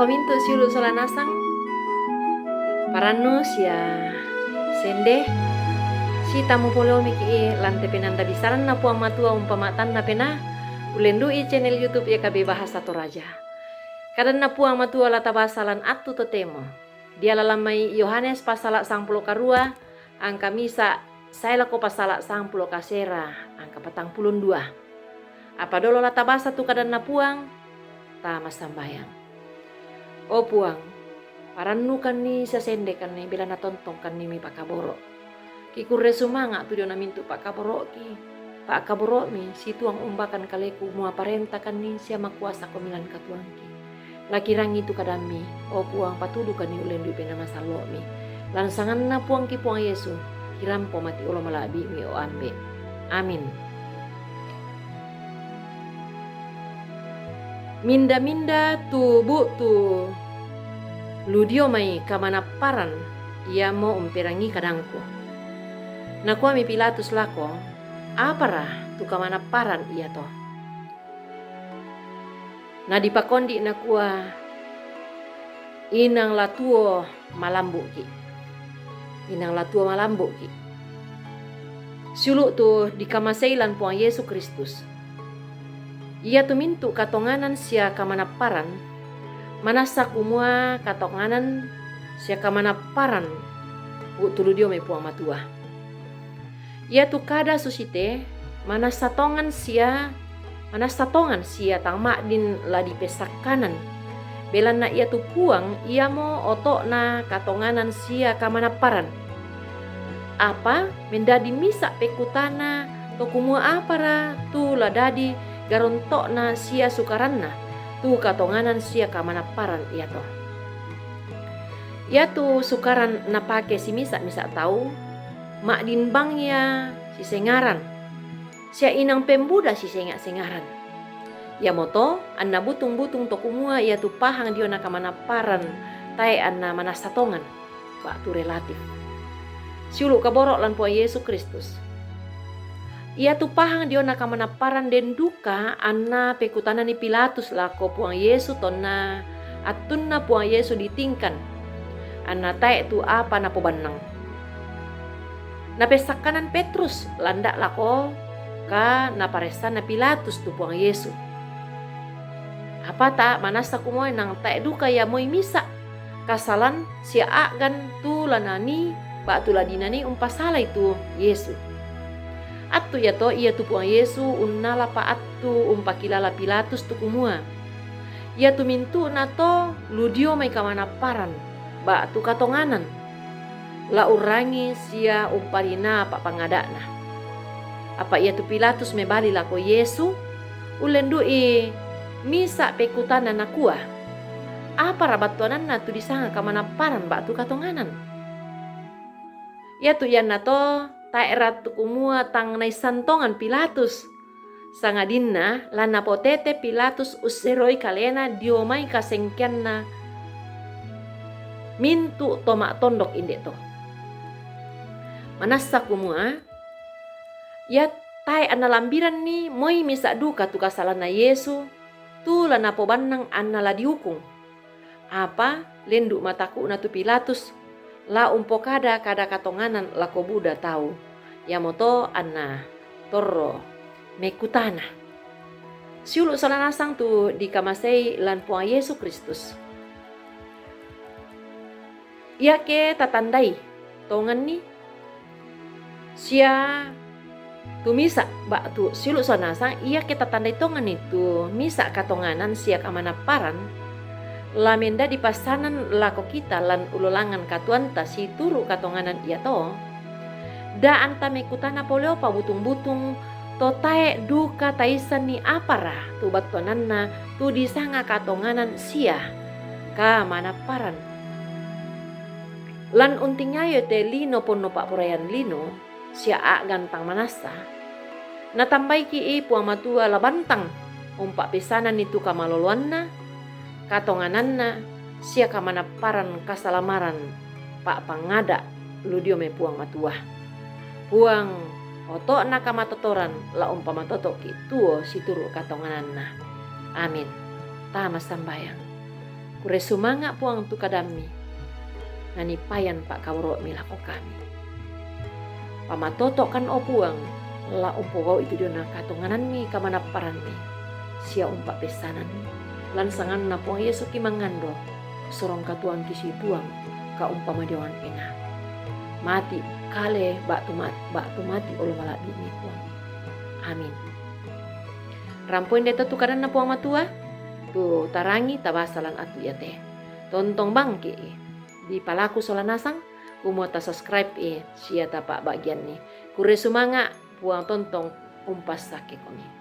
pamintu siulu solanasang paranus ya sende si tamu polo miki lante penanda bisaran na puang matua umpamatan na pena ulendu channel YouTube ya kabe bahasa Toraja. Kadang na puang matua lata basalan atu totemo. Dia lalamai Yohanes pasala 10 karua angka misa saya lako pasala 10 kasera angka 42. Apa dolo lata basa tu kadang na puang ta masambayang. O puang, parannu kan ni sa sende kan ni bila natontong kan ni mi pakaboro. Ki kurre sumanga tu na mintu pakaboro ki. Pakaboro mi si tuang umbakan kaleku mua parenta kan ni siya makuasa komilan katuang ki. Lakirang itu kadami, o puang patudu kan ni ulen du pena masalo mi. Lansangan na puang ki puang Yesu, kirampo mati ulo malabi mi o ambe. Amin. Minda-minda tu bu tu ludio mai kamanaparan ia mo umperangi kadangku. Nakua mi Pilatus lako, apara tu kamanaparan ia to. Na dipakondi nakua inang latuo malambu ki. Inang latuo malambu ki. Sulu tu dikamasailan puang Yesus Kristus. Ia tumintu katonganan sia kamanaparan, manasa kumua katonganan sia kamanaparan utuludio me puang matua. Ia tu kada susite manasa tongan sia tangma din ladi pesak kanan. Belan na ia tu puang ia mo otok na katonganan sia kamanaparan. Apa mendadi misa pekutana to kumua apara tu ladadi garontok na sia sukaranna tu katonganan sia kamanaparan ia to. Ia tu sukaran na pake si misa tahu mak dinbangnya si sengaran. Sia inang pembuda si sengaran. Ya moto anna butung-butung to kumua ia tu pahang dio na kamanaparan tae anna manasatongan. Ba tu relatif. Siulu kaborok lan puang Yesus Kristus. Ia tu pahang dio na kamanaparan den duka anna pekutana ni Pilatus lako puang Yesu tonna atun na puang Yesu ditingkan anna tae tu apa na pobanang. Na pesakanan Petrus landak lako ka na paresan na Pilatus tu puang Yesu. Apa ta manasa kumoy nang tae duka ya moy misa kasalan sia agan tu lanani ba tu ladinani umpasala itu Yesu. Atu ya to ia tu puang Yesu unnala pa atu umpakilala Pilatus tu kumua. Ia tu mintu na to ludio mai kamanaparan ba tu katonganan. La urangi sia umparina pa pangadana. Apa ia tu Pilatus me bali lako Yesu ulendu misa pekutana nakua. Apa rabatuanan na tu disanga kamanaparan ba tu katonganan. Ia tu yan na to taerat kumua tang naisantongan Pilatus. Sangadinna lana potete Pilatus useroi kalena diomai kasengkianna mintu tomak tondok indek to. Manasa kumua ya tae anna lambiran ni moi misa duka tu kasalana Yesu tu lana pobanang anna la dihukum. Apa lendu mataku na tu Pilatus la umpokada kada katonganan lako Buddha tahu ya moto anna torro mekutana. Siulu salanasang tu dikamasai lan puang Yesus Kristus. Ia ke tatandai tongan ni sia tu misa ba tu siulu salanasang ia ke tatandai tongan itu misa katonganan sia kamanaparan lamenda di pasanan lako kita lan ulolangan katuanta si turu katonganan ia to. Da anta mekutana poleo pa butung-butung to tae duka taisan ni apara tu batuananna tu disanga katonganan sia ka manaparan. Lan untingayo te lino pono pak purayan lino sia a gantang manasa. Natambai ki puang matua labantang umpak pesanan itu kamaloluanna katongananna sia kamanaparan kasalamaran pak pangada ludio me puang matua. Puang oto na kamatotoran la umpama toto ki tuo si turu katongananna. Amin. Tama sambayang. Kure sumanga puang tu kadami. Nani payan pak kawro milako kami. Pamatoto kan o puang. La umpo itu dia na katonganan mi kamanaparan mi. Sia umpa pesanan mi. Lansangan na puang Yesu ki mangando. Sorong katuang kisi tuang ka umpama dewan penga. Mati kale bak tu mati olo malak bini puang. Amin. Rampoin deta tu kadan na puang matua. Tu tarangi tabasalan atu ya teh. Tontong bangke di palaku solanasang umota subscribe sia tapak bagian ni. Kure sumanga puang tontong umpas sake komi.